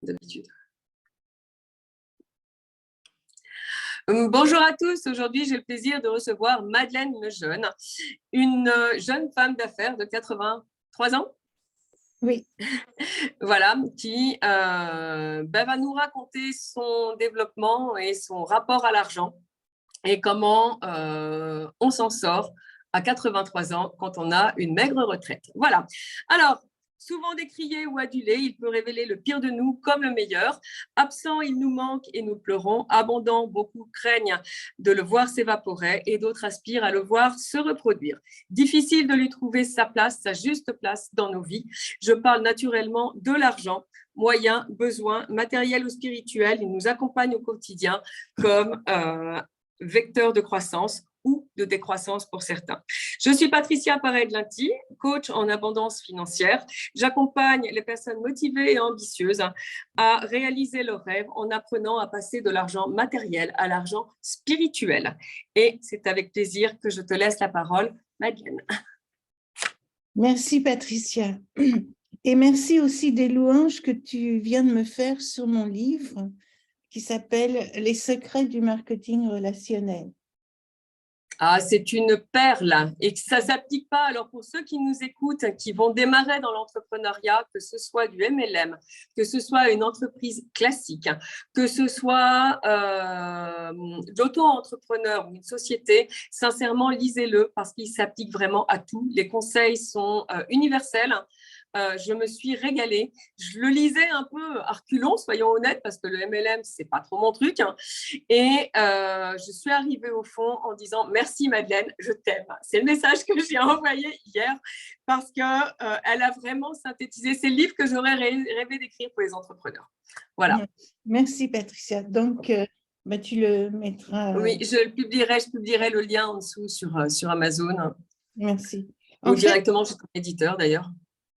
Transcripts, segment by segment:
d'habitude. Bonjour à tous. Aujourd'hui, j'ai le plaisir de recevoir Madeleine Lejeune, une jeune femme d'affaires de 83 ans. Oui. Voilà, qui va nous raconter son développement et son rapport à l'argent et comment on s'en sort à 83 ans quand on a une maigre retraite. Voilà. Alors, souvent décrié ou adulé, il peut révéler le pire de nous comme le meilleur. Absent, il nous manque et nous pleurons. Abondant, beaucoup craignent de le voir s'évaporer et d'autres aspirent à le voir se reproduire. Difficile de lui trouver sa place, sa juste place dans nos vies. Je parle naturellement de l'argent. Moyens, besoins, matériels ou spirituels, il nous accompagne au quotidien comme vecteur de croissance ou de décroissance pour certains. Je suis Patricia Pareil-Linty, coach en abondance financière. J'accompagne les personnes motivées et ambitieuses à réaliser leurs rêves en apprenant à passer de l'argent matériel à l'argent spirituel. Et c'est avec plaisir que je te laisse la parole, Madeleine. Merci Patricia. Et merci aussi des louanges que tu viens de me faire sur mon livre qui s'appelle « Les secrets du marketing relationnel ». Ah, c'est une perle et ça ne s'applique pas. Alors, pour ceux qui nous écoutent, qui vont démarrer dans l'entrepreneuriat, que ce soit du MLM, que ce soit une entreprise classique, que ce soit l'auto-entrepreneur ou une société, sincèrement, lisez-le parce qu'il s'applique vraiment à tout. Les conseils sont universels. Je me suis régalée. Je le lisais un peu à reculons, soyons honnêtes, parce que le MLM, c'est pas trop mon truc. Et je suis arrivée au fond en disant merci Madeleine, je t'aime. C'est le message que j'ai envoyé hier parce qu'elle a vraiment synthétisé. C'est le livre que j'aurais rêvé d'écrire pour les entrepreneurs. Voilà. Merci Patricia. Donc, tu le mettras. Oui, je publierai le lien en dessous sur Amazon. Merci. Ou directement chez ton éditeur d'ailleurs.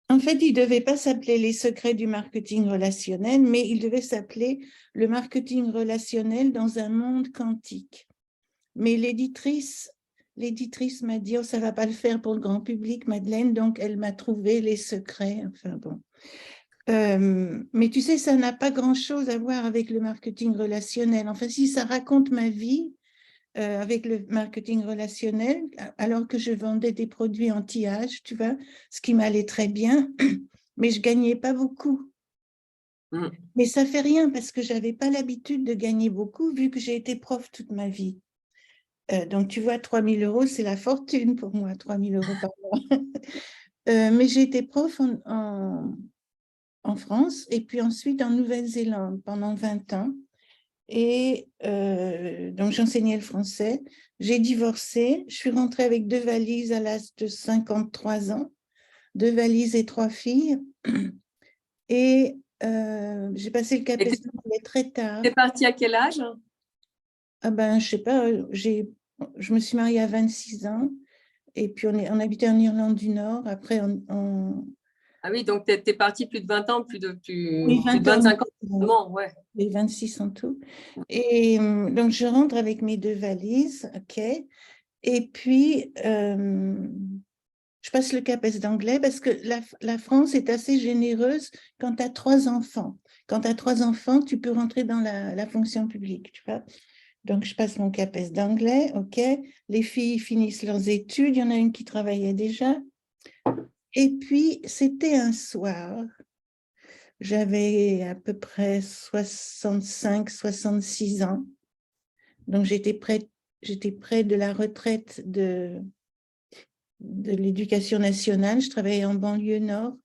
En fait, il ne devait pas s'appeler « Les secrets du marketing relationnel », mais il devait s'appeler « Le marketing relationnel dans un monde quantique ». Mais l'éditrice m'a dit « Oh, ça ne va pas le faire pour le grand public, Madeleine », donc elle m'a trouvé les secrets. Enfin bon. Mais tu sais, ça n'a pas grand-chose à voir avec le marketing relationnel. Enfin, si ça raconte ma vie avec le marketing relationnel, alors que je vendais des produits anti-âge, tu vois, ce qui m'allait très bien, mais je ne gagnais pas beaucoup. Mais ça ne fait rien parce que je n'avais pas l'habitude de gagner beaucoup vu que j'ai été prof toute ma vie. Donc, tu vois, 3 000 €, c'est la fortune pour moi, 3 000 € par mois. Mais j'ai été prof en France et puis ensuite en Nouvelle-Zélande pendant 20 ans. Et donc, j'enseignais le français. J'ai divorcé. Je suis rentrée avec 2 valises à l'âge de 53 ans. 2 valises et 3 filles. Et j'ai passé le CAPES d'anglais très tard. T'es partie à quel âge? Ah ben, je sais pas. Je me suis mariée à 26 ans. Et puis, on habitait en Irlande du Nord. Après, Ah oui, donc tu es partie plus de 20 ans, plus de 25 ans. Ouais. Et 26 en tout. Et donc, je rentre avec mes 2 valises, OK. Et puis, je passe le CAPES d'anglais parce que la France est assez généreuse quand tu as 3 enfants. Quand tu as 3 enfants, tu peux rentrer dans la fonction publique, tu vois. Donc, je passe mon CAPES d'anglais, OK. Les filles finissent leurs études. Il y en a une qui travaillait déjà. Et puis, c'était un soir. J'avais à peu près 65, 66 ans. Donc, j'étais près de la retraite de l'éducation nationale. Je travaillais en banlieue nord.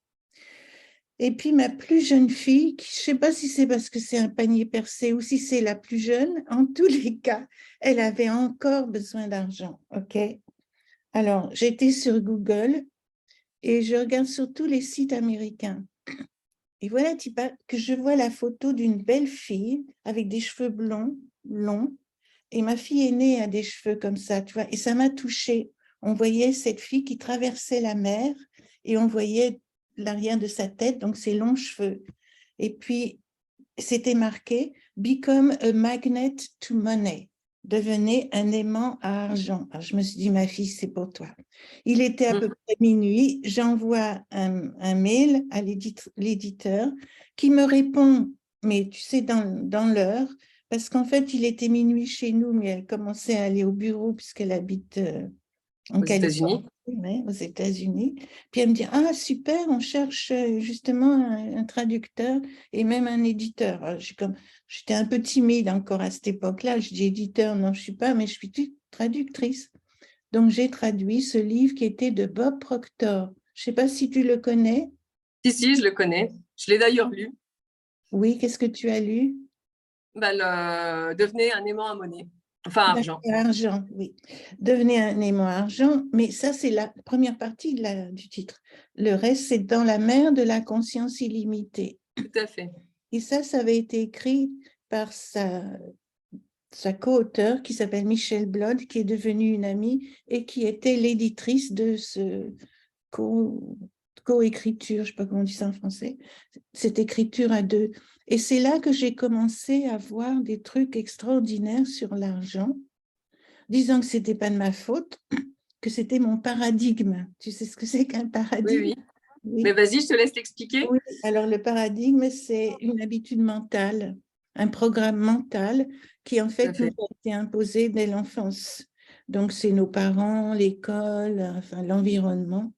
Et puis, ma plus jeune fille, je ne sais pas si c'est parce que c'est un panier percé ou si c'est la plus jeune, en tous les cas, elle avait encore besoin d'argent. OK? Alors, j'étais sur Google et je regarde sur tous les sites américains. Et voilà que je vois la photo d'une belle fille avec des cheveux blonds, longs. Et ma fille aînée a des cheveux comme ça, tu vois. Et ça m'a touchée. On voyait cette fille qui traversait la mer et on voyait l'arrière de sa tête, donc ses longs cheveux. Et puis, c'était marqué « Become a magnet to money ». Devenez un aimant à argent. Alors, je me suis dit, ma fille, c'est pour toi. Il était à peu près minuit. J'envoie un mail à l'éditeur qui me répond mais tu sais, dans l'heure, parce qu'en fait, il était minuit chez nous, mais elle commençait à aller au bureau puisqu'elle habite en Aux Californie, États-Unis. ouais, aux États-Unis. Puis elle me dit, ah super, on cherche justement un traducteur et même un éditeur. Alors, j'étais un peu timide encore à cette époque-là. Je dis éditeur, non, je ne suis pas, mais je suis traductrice. Donc j'ai traduit ce livre qui était de Bob Proctor. Je ne sais pas si tu le connais. Si, je le connais. Je l'ai d'ailleurs lu. Oui, qu'est-ce que tu as lu? Bah, Devenez un aimant à monnaie. Enfin, argent. Argent, oui. Devenez un aimant argent, mais ça, c'est la première partie du titre. Le reste, c'est dans la mer de la conscience illimitée. Tout à fait. Et ça avait été écrit par sa co-auteure qui s'appelle Michelle Blood, qui est devenue une amie et qui était l'éditrice de ce co-écriture, je ne sais pas comment on dit ça en français, cette écriture à deux. Et c'est là que j'ai commencé à voir des trucs extraordinaires sur l'argent, disant que ce n'était pas de ma faute, que c'était mon paradigme. Tu sais ce que c'est qu'un Oui, paradigme? oui. Mais Oui. vas-y, je te laisse l'expliquer. Oui, alors le paradigme, c'est une habitude mentale, un programme mental qui en Tout à fait nous fait. a été imposé dès l'enfance. Donc c'est nos parents, l'école, enfin l'environnement.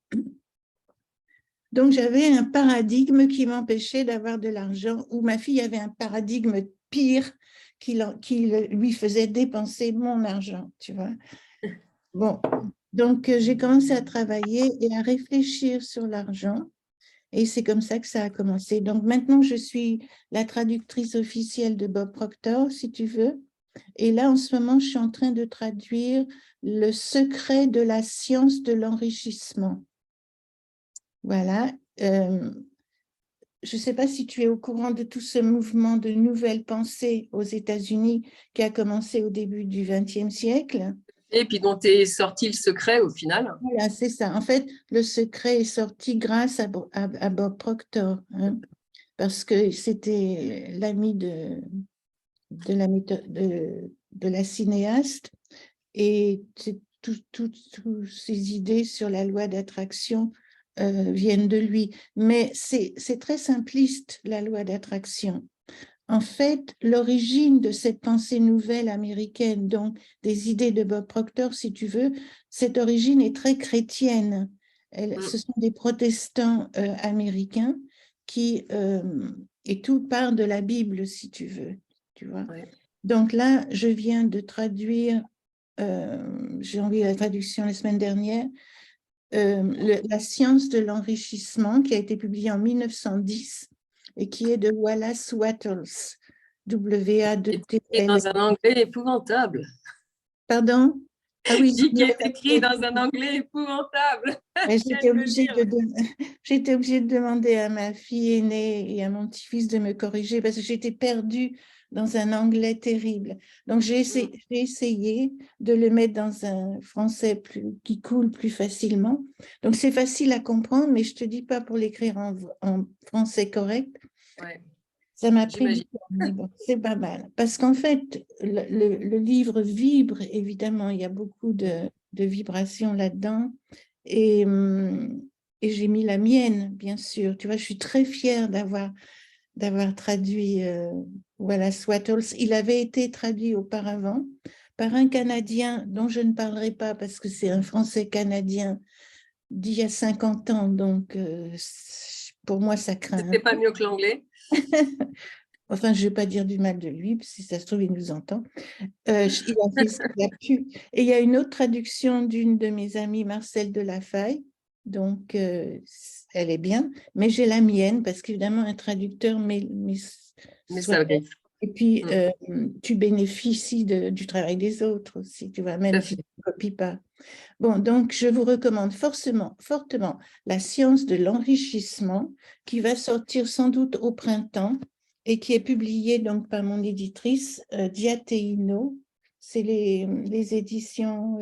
Donc j'avais un paradigme qui m'empêchait d'avoir de l'argent, ou ma fille avait un paradigme pire qui lui faisait dépenser mon argent, tu vois. Bon, donc j'ai commencé à travailler et à réfléchir sur l'argent. Et c'est comme ça que ça a commencé. Donc maintenant, je suis la traductrice officielle de Bob Proctor, si tu veux. Et là, en ce moment, je suis en train de traduire Le secret de la science de l'enrichissement. Voilà. Je ne sais pas si tu es au courant de tout ce mouvement de nouvelle pensée aux États-Unis qui a commencé au début du XXe siècle. Et puis dont est sorti le secret au final. Voilà, c'est ça. En fait, le secret est sorti grâce à Bob Proctor, hein, parce que c'était l'ami de la cinéaste et toutes ces idées sur la loi d'attraction viennent de lui. Mais c'est très simpliste, la loi d'attraction. En fait, l'origine de cette pensée nouvelle américaine, donc des idées de Bob Proctor, si tu veux, cette origine est très chrétienne. Ce sont des protestants américains qui, et tout part de la Bible, si tu veux, tu vois. Ouais. Donc là, je viens de traduire, j'ai envoyé la traduction la semaine dernière, La science de l'enrichissement, qui a été publié en 1910 et qui est de Wallace Wattles, Et W-A-T-L. dans un anglais épouvantable. Pardon? Ah oui, Dit qui est écrit dans un anglais épouvantable. Je viens j'étais de le obligée lire. j'étais obligée de demander à ma fille aînée et à mon petit-fils de me corriger parce que j'étais perdue dans un anglais terrible. Donc, j'ai essayé de le mettre dans un français qui coule plus facilement. Donc, c'est facile à comprendre, mais je ne te dis pas pour l'écrire en français correct. Ouais, Ça m'a pris du j'imagine. temps, mais bon, c'est pas mal. Parce qu'en fait, le livre vibre, évidemment, il y a beaucoup de vibrations là-dedans. Et, hum, et j'ai mis la mienne, bien sûr. Tu vois, je suis très fière d'avoir traduit Wallace Wattles. Il avait été traduit auparavant par un Canadien dont je ne parlerai pas parce que c'est un Français canadien d'il y a 50 ans. Donc, pour moi, ça craint un C'était pas peu. mieux que l'anglais. Enfin, je ne vais pas dire du mal de lui, si ça se trouve, il nous entend. Il a fait ce qu'il a pu. Et il y a une autre traduction d'une de mes amies, Marcel Delafaye. Donc, elle est bien. Mais j'ai la mienne, parce qu'évidemment, un traducteur met Mais ça soi-même. arrive. Et puis, Tout tu bénéficies du travail des autres aussi, tu vois, même à si tu fait. ne copies pas. Bon, donc, je vous recommande fortement La science de l'enrichissement, qui va sortir sans doute au printemps et qui est publié donc par mon éditrice Diateino. C'est les éditions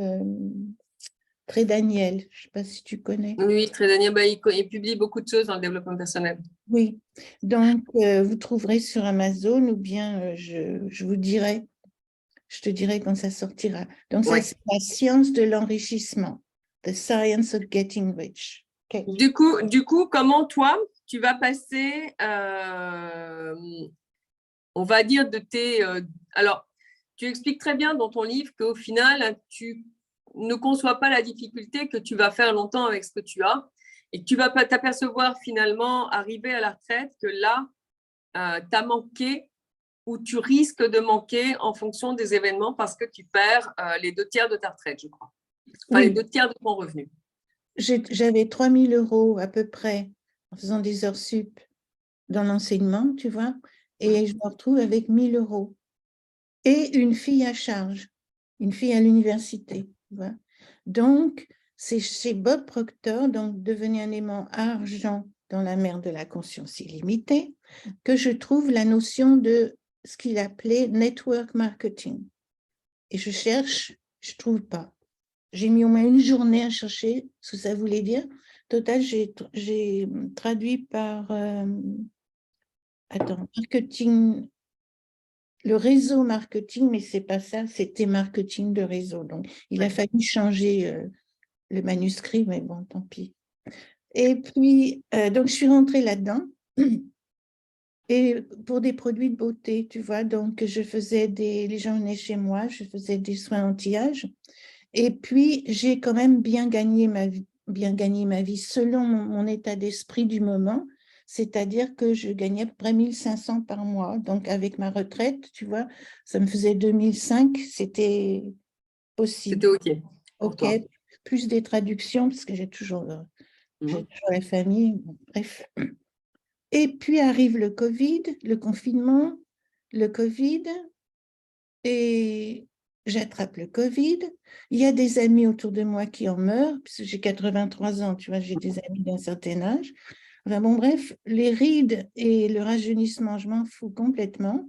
Pré Daniel. Je ne sais pas si tu connais. Oui, très Daniel, bah, il publie beaucoup de choses dans le développement personnel. Oui, donc vous trouverez sur Amazon ou bien je te dirai quand ça sortira. Donc ça, Ouais. c'est La science de l'enrichissement, The Science of Getting Rich. OK. Du coup, comment toi, tu vas passer on va dire, de tes… alors, tu expliques très bien dans ton livre qu'au final, tu ne conçois pas la difficulté que tu vas faire longtemps avec ce que tu as et que tu vas pas t'apercevoir finalement, arriver à la retraite, que là, tu as manqué ou tu risques de manquer en fonction des événements parce que tu perds les 2 tiers de ta retraite, je crois. Enfin, les Oui, 2 tiers de ton revenu. j'avais 3 000 € à peu près en faisant des heures sup dans l'enseignement, tu vois, et je me retrouve avec 1 000 € et une fille à charge, une fille à l'université, tu vois. Donc, c'est chez Bob Proctor, donc devenu un aimant argent dans la mer de la conscience illimitée, que je trouve la notion de ce qu'il appelait network marketing. Et je cherche, je ne trouve pas. J'ai mis au moins une journée à chercher ce que ça voulait dire. Total, j'ai traduit par marketing, le réseau marketing, mais c'est pas ça, c'était marketing de réseau. Donc, il a fallu changer le manuscrit, mais bon, tant pis. Et puis, donc, je suis rentrée là-dedans. Et pour des produits de beauté, tu vois, donc je faisais les gens venaient chez moi, je faisais des soins anti-âge. Et puis, j'ai quand même bien gagné ma vie selon mon état d'esprit du moment, c'est-à-dire que je gagnais à peu près 1 500 par mois. Donc, avec ma retraite, tu vois, ça me faisait 2005, c'était C'était possible. OK pour OK, toi. plus des traductions, parce que j'ai toujours la famille, bon, bref. Et puis arrive le Covid, le confinement, le Covid, et j'attrape le Covid. Il y a des amis autour de moi qui en meurent, puisque j'ai 83 ans, tu vois, j'ai des amis d'un certain âge. Enfin bon, bref, les rides et le rajeunissement, je m'en fous complètement.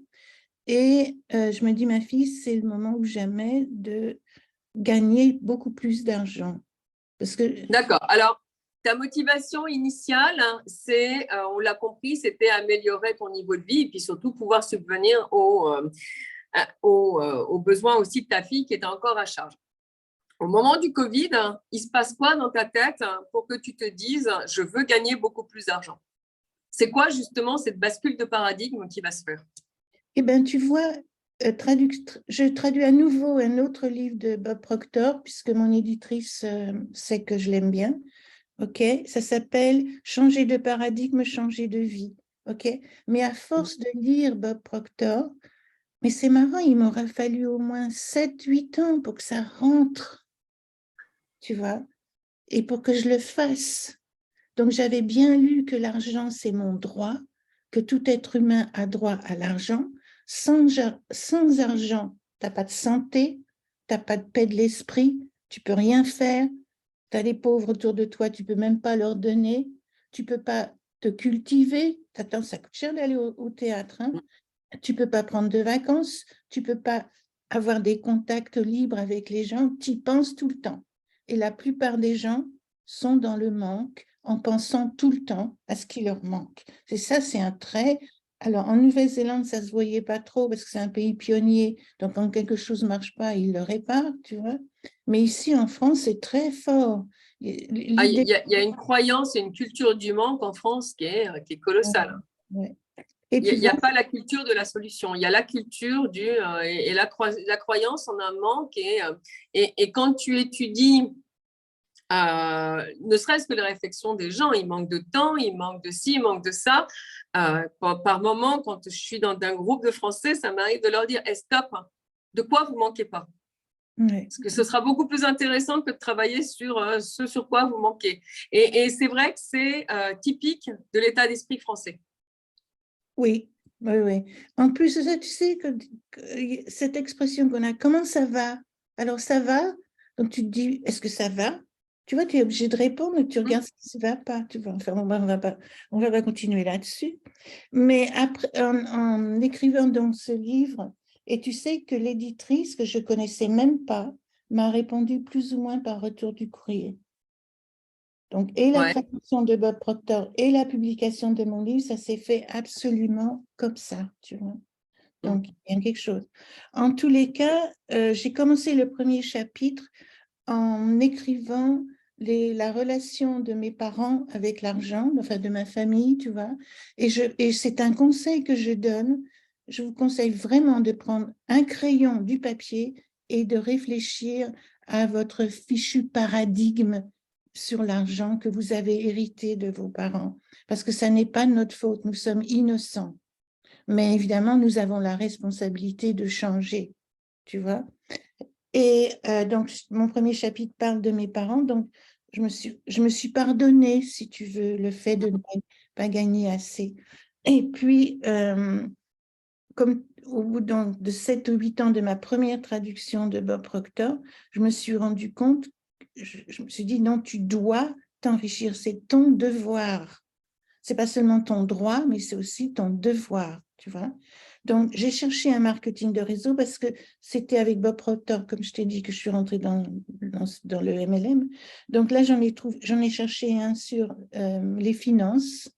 Et je me dis, ma fille, c'est le moment ou jamais de gagner beaucoup plus d'argent. Parce que… D'accord. Alors, ta motivation initiale, c'est, on l'a compris, c'était améliorer ton niveau de vie et puis surtout pouvoir subvenir aux besoins aussi de ta fille qui était encore à charge. Au moment du Covid, il se passe quoi dans ta tête pour que tu te dises je veux gagner beaucoup plus d'argent? C'est quoi justement cette bascule de paradigme qui va se faire? Eh bien, tu vois, je traduis à nouveau un autre livre de Bob Proctor, puisque mon éditrice sait que je l'aime bien. OK? Ça s'appelle Changer de paradigme, changer de vie. OK? Mais à force de lire Bob Proctor, mais c'est marrant, il m'aura fallu au moins 7-8 ans pour que ça rentre, tu vois, et pour que je le fasse. Donc, j'avais bien lu que l'argent, c'est mon droit, que tout être humain a droit à l'argent. Sans argent, tu n'as pas de santé, tu n'as pas de paix de l'esprit, tu peux rien faire. Tu as les pauvres autour de toi, tu ne peux même pas leur donner, tu ne peux pas te cultiver. Attends, ça coûte cher d'aller au théâtre, hein. Tu ne peux pas prendre de vacances, tu ne peux pas avoir des contacts libres avec les gens, tu y penses tout le temps. Et la plupart des gens sont dans le manque en pensant tout le temps à ce qui leur manque. C'est ça, c'est un trait. Alors, en Nouvelle-Zélande, ça ne se voyait pas trop parce que c'est un pays pionnier. Donc, quand quelque chose ne marche pas, ils le réparent, tu vois. Mais ici, en France, c'est très fort. Il L'idée… y a une croyance et une culture du manque en France qui est colossale. Ouais. Et Il tu n'y vois, a pas la culture de la solution. Il y a la culture et la croyance en un manque. Et quand tu étudies, ne serait-ce que les réflexions des gens, il manque de temps, il manque de ci, il manque de ça. Par moment, quand je suis dans un groupe de Français, ça m'arrive de leur dire stop, de quoi vous manquez pas? ouais. Parce que ce sera beaucoup plus intéressant que de travailler sur ce sur quoi vous manquez. Et c'est vrai que c'est typique de l'état d'esprit français. Oui, oui, oui. En plus de ça, tu sais que cette expression qu'on a, comment ça va? Alors ça va, donc tu te dis, est-ce que ça va? Tu vois, tu es obligé de répondre, mais tu regardes si ça ne va pas. Tu vois, enfin, on va pas continuer là-dessus. Mais après, en écrivant donc ce livre, et tu sais que l'éditrice, que je connaissais même pas, m'a répondu plus ou moins par retour du courrier. Donc, et la Ouais. traduction de Bob Proctor et la publication de mon livre, ça s'est fait absolument comme ça, tu vois. Donc, il y a quelque chose. En tous les cas, j'ai commencé le premier chapitre en écrivant la relation de mes parents avec l'argent, enfin de ma famille, tu vois. Et c'est un conseil que je donne. je vous conseille vraiment de prendre un crayon, du papier et de réfléchir à votre fichu paradigme sur l'argent que vous avez hérité de vos parents. Parce que ça n'est pas notre faute, nous sommes innocents. Mais évidemment, nous avons la responsabilité de changer, tu vois. Et donc, mon premier chapitre parle de mes parents. Donc, je me suis pardonné, si tu veux, le fait de ne pas gagner assez. Et puis, comme au bout de 7 ou 8 ans de ma première traduction de Bob Proctor, je me suis rendu compte, je me suis dit, non, tu dois t'enrichir, c'est ton devoir. C'est pas seulement ton droit, mais c'est aussi ton devoir, tu vois. Donc, j'ai cherché un marketing de réseau parce que c'était avec Bob Proctor, comme je t'ai dit, que je suis rentrée dans le MLM. Donc là, j'en ai cherché un sur les finances.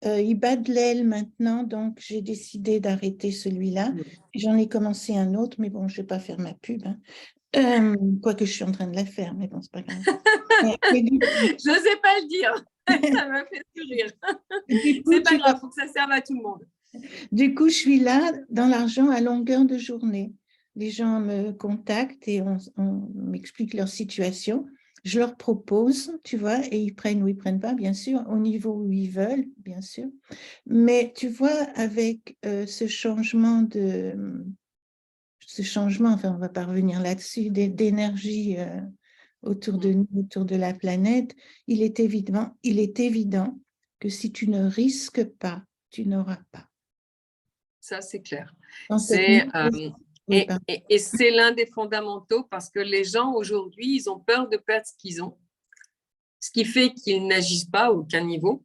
Il bat de l'aile maintenant, donc j'ai décidé d'arrêter celui-là. J'en ai commencé un autre, mais bon, je ne vais pas faire ma pub. Hein. Quoique je suis en train de la faire, mais bon, c'est pas grave. Je n'osais pas le dire. Ça m'a fait sourire. C'est pas grave, il faut que ça serve à tout le monde. Du coup, je suis là dans l'argent à longueur de journée. Les gens me contactent et on m'explique leur situation. Je leur propose, tu vois, et ils prennent ou ils ne prennent pas, bien sûr, au niveau où ils veulent, bien sûr. Mais tu vois, avec ce changement, enfin, on ne va pas revenir là-dessus, d'énergie autour de nous, autour de la planète, il est évident que si tu ne risques pas, tu n'auras pas. Ça, c'est clair. Oui, et c'est l'un des fondamentaux parce que les gens aujourd'hui, ils ont peur de perdre ce qu'ils ont, ce qui fait qu'ils n'agissent pas à aucun niveau.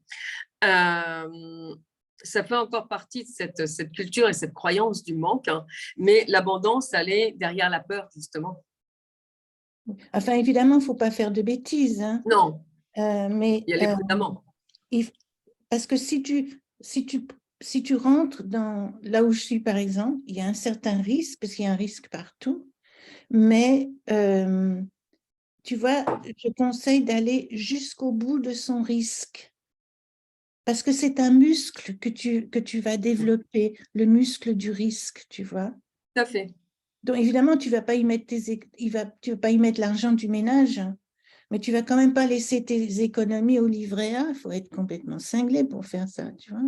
Ça fait encore partie de cette culture et cette croyance du manque, hein, mais l'abondance, elle est derrière la peur, justement. Enfin, évidemment, il ne faut pas faire de bêtises. Hein. Non, mais, il y a les prudemment. Parce que si tu rentres dans là où je suis, par exemple, il y a un certain risque, parce qu'il y a un risque partout, mais tu vois, je conseille d'aller jusqu'au bout de son risque. Parce que c'est un muscle que tu vas développer, le muscle du risque, tu vois. Tout à fait. Donc, évidemment, tu ne vas pas y mettre tu vas pas y mettre l'argent du ménage, mais tu ne vas quand même pas laisser tes économies au livret A. Il faut être complètement cinglé pour faire ça, tu vois.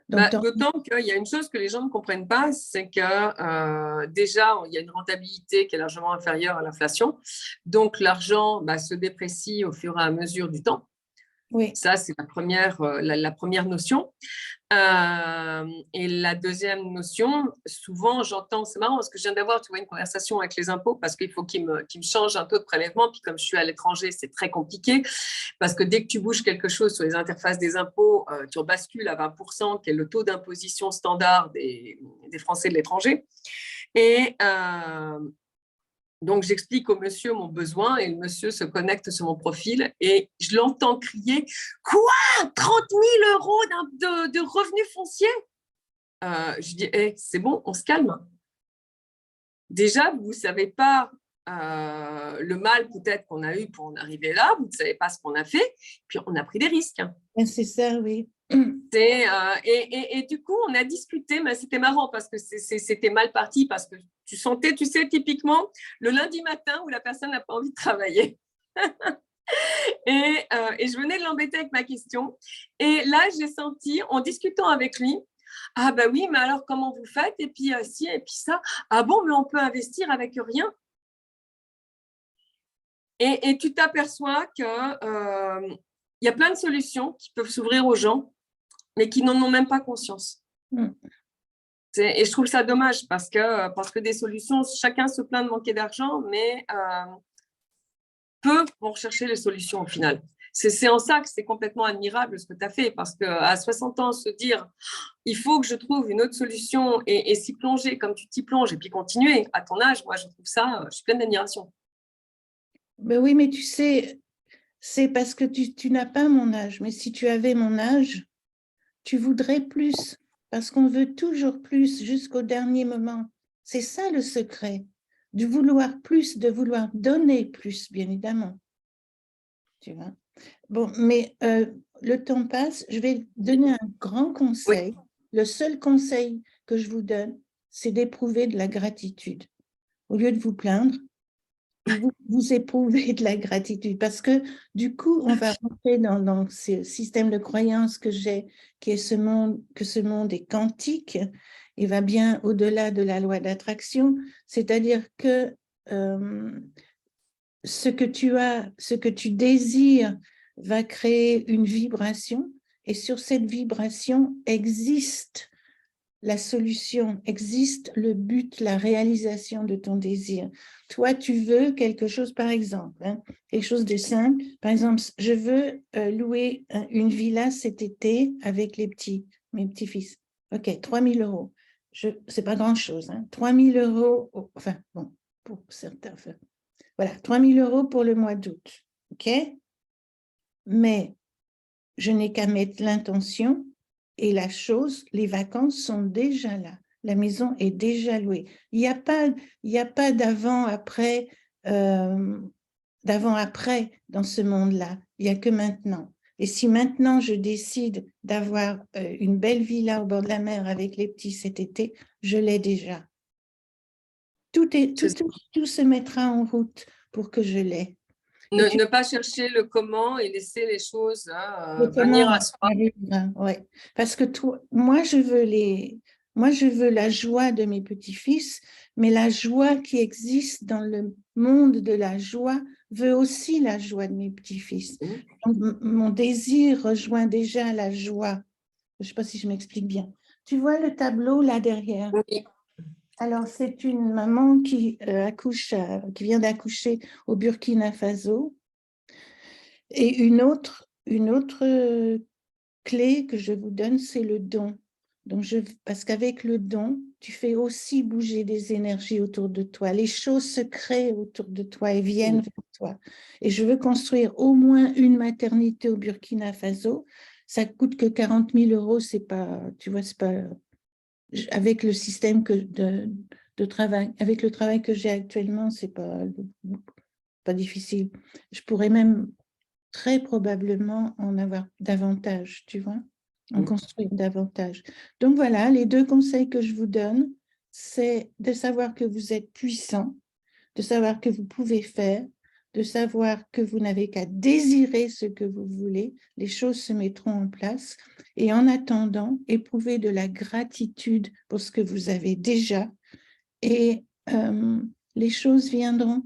D'autant qu'il y a une chose que les gens ne comprennent pas, c'est que déjà, il y a une rentabilité qui est largement inférieure à l'inflation. Donc, l'argent se déprécie au fur et à mesure du temps. Oui. Ça, c'est la première notion. Et la deuxième notion, souvent, j'entends, c'est marrant parce que je viens d'avoir, tu vois, une conversation avec les impôts parce qu'il faut qu'ils me changent un taux de prélèvement. Puis comme je suis à l'étranger, c'est très compliqué parce que dès que tu bouges quelque chose sur les interfaces des impôts, tu rebascules à 20%, qui est le taux d'imposition standard des Français de l'étranger. Et donc, j'explique au monsieur mon besoin et le monsieur se connecte sur mon profil et je l'entends crier « Quoi 30 000 euros de revenus fonciers ?» Je dis hey, « C'est bon, on se calme. Déjà, vous ne savez pas le mal peut-être qu'on a eu pour en arriver là, vous ne savez pas ce qu'on a fait, puis on a pris des risques. » C'est ça, oui. Et du coup, on a discuté, mais c'était marrant parce que c'était mal parti, parce que tu sentais, tu sais, typiquement, le lundi matin où la personne n'a pas envie de travailler. et je venais de l'embêter avec ma question. Et là, j'ai senti, en discutant avec lui, ah bah oui, mais alors comment vous faites? Et puis ci, et puis ça. Ah bon, mais on peut investir avec rien. Et tu t'aperçois qu'il y a plein de solutions qui peuvent s'ouvrir aux gens, mais qui n'en ont même pas conscience. Et je trouve ça dommage parce que des solutions, chacun se plaint de manquer d'argent, mais peu vont rechercher les solutions au final. C'est en ça que c'est complètement admirable ce que tu as fait, parce qu'à 60 ans, se dire il faut que je trouve une autre solution et s'y plonger comme tu t'y plonges et puis continuer à ton âge, moi je trouve ça, je suis pleine d'admiration. Ben oui, mais tu sais, c'est parce que tu n'as pas mon âge, mais si tu avais mon âge, tu voudrais plus, parce qu'on veut toujours plus jusqu'au dernier moment. C'est ça le secret, de vouloir plus, de vouloir donner plus, bien évidemment. Tu vois. Bon, mais le temps passe, je vais donner un grand conseil. Oui. Le seul conseil que je vous donne, c'est d'éprouver de la gratitude. Au lieu de vous plaindre, vous éprouvez de la gratitude parce que du coup, on va rentrer dans ce système de croyance que j'ai, qui est que ce monde est quantique et va bien au-delà de la loi d'attraction, c'est-à-dire que ce que tu désires va créer une vibration et sur cette vibration existe la solution, existe le but, la réalisation de ton désir. Toi, tu veux quelque chose, par exemple, quelque chose de simple. Par exemple, je veux louer une villa cet été avec mes petits-fils. OK, 3 000 euros. C'est pas grand-chose. 3 000 euros, enfin, bon, pour certains. Enfin, voilà, 3 000 euros pour le mois d'août. OK? Mais je n'ai qu'à mettre l'intention et la chose, les vacances sont déjà là. La maison est déjà louée. Il n'y a pas d'avant-après dans ce monde-là. Il n'y a que maintenant. Et si maintenant je décide d'avoir une belle villa au bord de la mer avec les petits cet été, je l'ai déjà. Tout se mettra en route pour que je l'aie. Ne pas chercher le comment et laisser les choses venir Comment à soi. ouais. Parce que moi, je veux la joie de mes petits-fils, mais la joie qui existe dans le monde de la joie veut aussi la joie de mes petits-fils. Mon désir rejoint déjà la joie. Je ne sais pas si je m'explique bien. Tu vois le tableau là derrière? Oui. Alors, c'est une maman qui vient d'accoucher au Burkina Faso. Et une autre clé que je vous donne, c'est le don. Donc, parce qu'avec le don, tu fais aussi bouger des énergies autour de toi. Les choses se créent autour de toi et viennent vers toi. Et je veux construire au moins une maternité au Burkina Faso. Ça coûte que 40 000 euros, c'est pas, tu vois, c'est pas, avec le système de travail, avec le travail que j'ai actuellement, c'est pas difficile. Je pourrais même très probablement en avoir davantage, tu vois, en construire davantage. Donc voilà, les 2 conseils que je vous donne, c'est de savoir que vous êtes puissant, de savoir que vous pouvez faire, de savoir que vous n'avez qu'à désirer ce que vous voulez, les choses se mettront en place. Et en attendant, éprouvez de la gratitude pour ce que vous avez déjà et les choses viendront.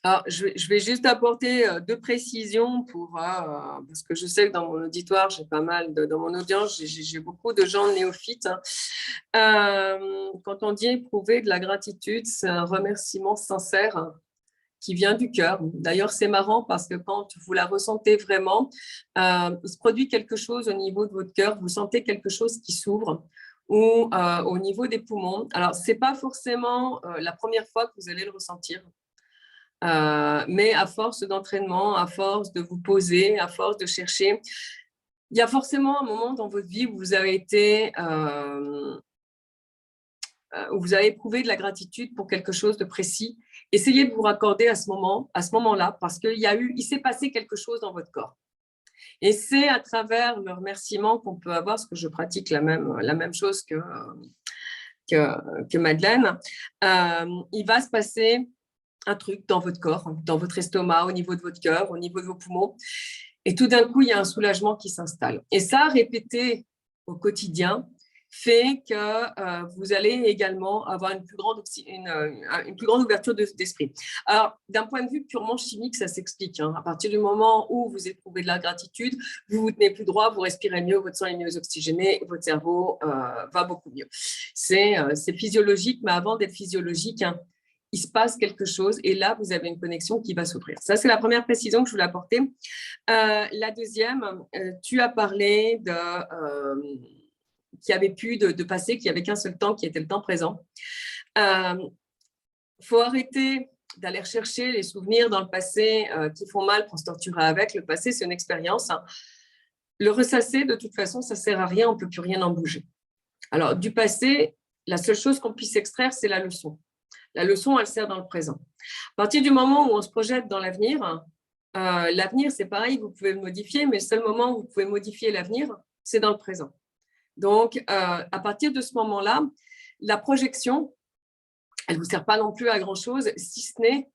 Alors, je vais juste apporter 2 précisions parce que je sais que dans mon auditoire, j'ai pas mal dans mon audience, j'ai beaucoup de gens néophytes. Quand on dit éprouver de la gratitude, c'est un remerciement sincère qui vient du cœur. D'ailleurs, c'est marrant parce que quand vous la ressentez vraiment, il se produit quelque chose au niveau de votre cœur, vous sentez quelque chose qui s'ouvre ou au niveau des poumons. Alors, ce n'est pas forcément la première fois que vous allez le ressentir. Mais à force d'entraînement, à force de vous poser, à force de chercher, il y a forcément un moment dans votre vie où vous avez où vous avez éprouvé de la gratitude pour quelque chose de précis. Essayez de vous raccorder à ce moment-là, parce il s'est passé quelque chose dans votre corps. Et c'est à travers le remerciement qu'on peut avoir, parce que je pratique la même chose que Madeleine. Il va se passer un truc dans votre corps, dans votre estomac, au niveau de votre cœur, au niveau de vos poumons. Et tout d'un coup, il y a un soulagement qui s'installe. Et ça, répété au quotidien, fait que vous allez également avoir une plus grande ouverture d'esprit. Alors, d'un point de vue purement chimique, ça s'explique. À partir du moment où vous éprouvez de la gratitude, vous vous tenez plus droit, vous respirez mieux, votre sang est mieux oxygéné, votre cerveau va beaucoup mieux. C'est physiologique, mais avant d'être physiologique, il se passe quelque chose et là, vous avez une connexion qui va s'ouvrir. Ça, c'est la première précision que je voulais apporter. La deuxième, tu as parlé qu'il n'y avait plus de passé, qu'il n'y avait qu'un seul temps qui était le temps présent. Faut arrêter d'aller chercher les souvenirs dans le passé qui font mal pour se torturer avec. Le passé, c'est une expérience. Le ressasser, de toute façon, ça ne sert à rien, on ne peut plus rien en bouger. Alors, du passé, la seule chose qu'on puisse extraire, c'est la leçon. La leçon, elle sert dans le présent. À partir du moment où on se projette dans l'avenir, l'avenir, c'est pareil, vous pouvez le modifier, mais le seul moment où vous pouvez modifier l'avenir, c'est dans le présent. Donc, à partir de ce moment-là, la projection, elle ne vous sert pas non plus à grand-chose, si ce n'est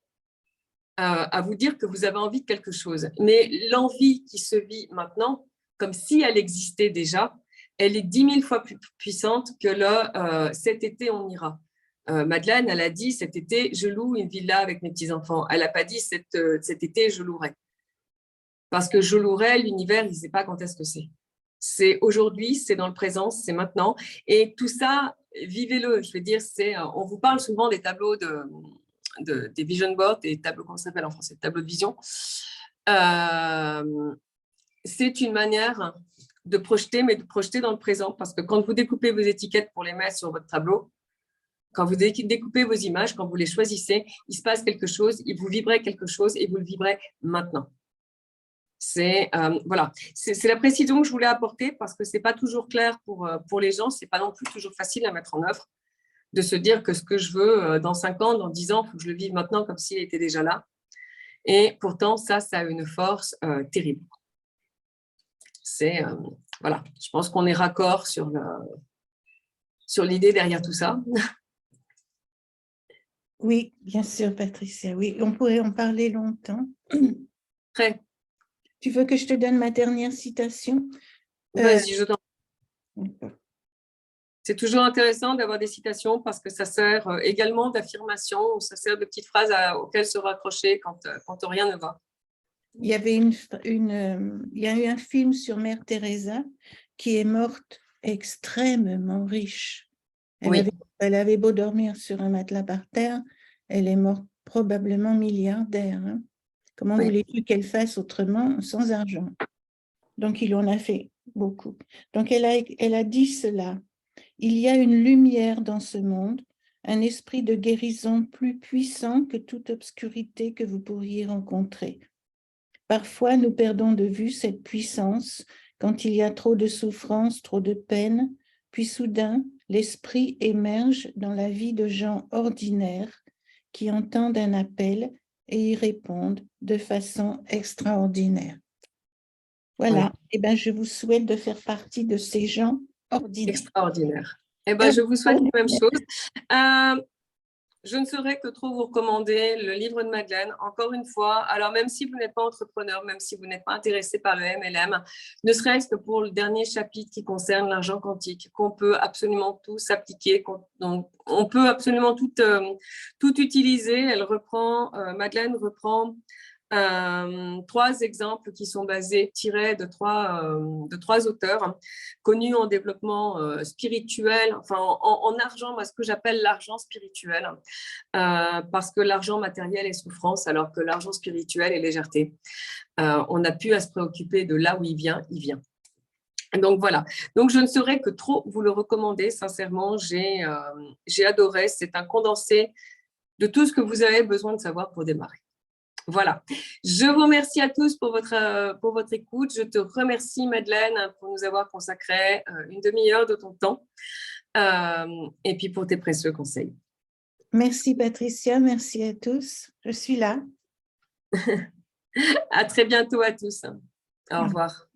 à vous dire que vous avez envie de quelque chose. Mais l'envie qui se vit maintenant, comme si elle existait déjà, elle est 10 000 fois plus puissante que cet été, on ira. Madeleine, elle a dit cet été, je loue une villa avec mes petits-enfants. Elle n'a pas dit cet été, je louerai. Parce que je louerai, l'univers, il ne sait pas quand est-ce que c'est. C'est aujourd'hui, c'est dans le présent, c'est maintenant. Et tout ça, vivez-le. Je veux dire, on vous parle souvent des tableaux des vision boards, des tableaux, comment ça s'appelle en français, tableaux de vision. C'est une manière de projeter, mais de projeter dans le présent. Parce que quand vous découpez vos étiquettes pour les mettre sur votre tableau, quand vous découpez vos images, quand vous les choisissez, il se passe quelque chose, vous vibrez quelque chose et vous le vibrez maintenant. Voilà, c'est la précision que je voulais apporter parce que ce n'est pas toujours clair pour les gens, ce n'est pas non plus toujours facile à mettre en œuvre, de se dire que ce que je veux dans 5 ans, dans 10 ans, il faut que je le vive maintenant comme s'il était déjà là. Et pourtant, ça a une force terrible. Voilà, je pense qu'on est raccord sur l'idée derrière tout ça. Oui, bien sûr, Patricia, oui, on pourrait en parler longtemps. Très. Tu veux que je te donne ma dernière citation? Vas-y, je t'en prie. D'accord. C'est toujours intéressant d'avoir des citations parce que ça sert également d'affirmation, ça sert de petites phrases auxquelles se raccrocher quand rien ne va. Il y avait il y a eu un film sur Mère Teresa qui est morte extrêmement riche. Elle avait beau dormir sur un matelas par terre, elle est morte probablement milliardaire. Hein. Comment voulez-vous qu'elle fasse autrement sans argent? Donc, il en a fait beaucoup. Donc, elle a dit cela. Il y a une lumière dans ce monde, un esprit de guérison plus puissant que toute obscurité que vous pourriez rencontrer. Parfois, nous perdons de vue cette puissance quand il y a trop de souffrance, trop de peine, puis soudain, l'esprit émerge dans la vie de gens ordinaires qui entendent un appel et y répondent de façon extraordinaire. Voilà, et ben, je vous souhaite de faire partie de ces gens ordinaires. Extraordinaire. Eh ben, je vous souhaite la même chose. Je ne saurais que trop vous recommander le livre de Madeleine, encore une fois. Alors, même si vous n'êtes pas entrepreneur, même si vous n'êtes pas intéressé par le MLM, ne serait-ce que pour le dernier chapitre qui concerne l'argent quantique, qu'on peut absolument tout s'appliquer, on peut absolument tout utiliser. Madeleine reprend 3 exemples qui sont tirés de trois auteurs connus en développement spirituel, enfin en argent, moi ce que j'appelle l'argent spirituel, parce que l'argent matériel est souffrance, alors que l'argent spirituel est légèreté. On n'a plus à se préoccuper de là où il vient, il vient. Donc voilà, donc je ne saurais que trop vous le recommander, sincèrement, j'ai adoré, c'est un condensé de tout ce que vous avez besoin de savoir pour démarrer. Voilà, je vous remercie à tous pour votre écoute. Je te remercie, Madeleine, pour nous avoir consacré une demi-heure de ton temps et puis pour tes précieux conseils. Merci, Patricia. Merci à tous. Je suis là. À très bientôt à tous. Au revoir.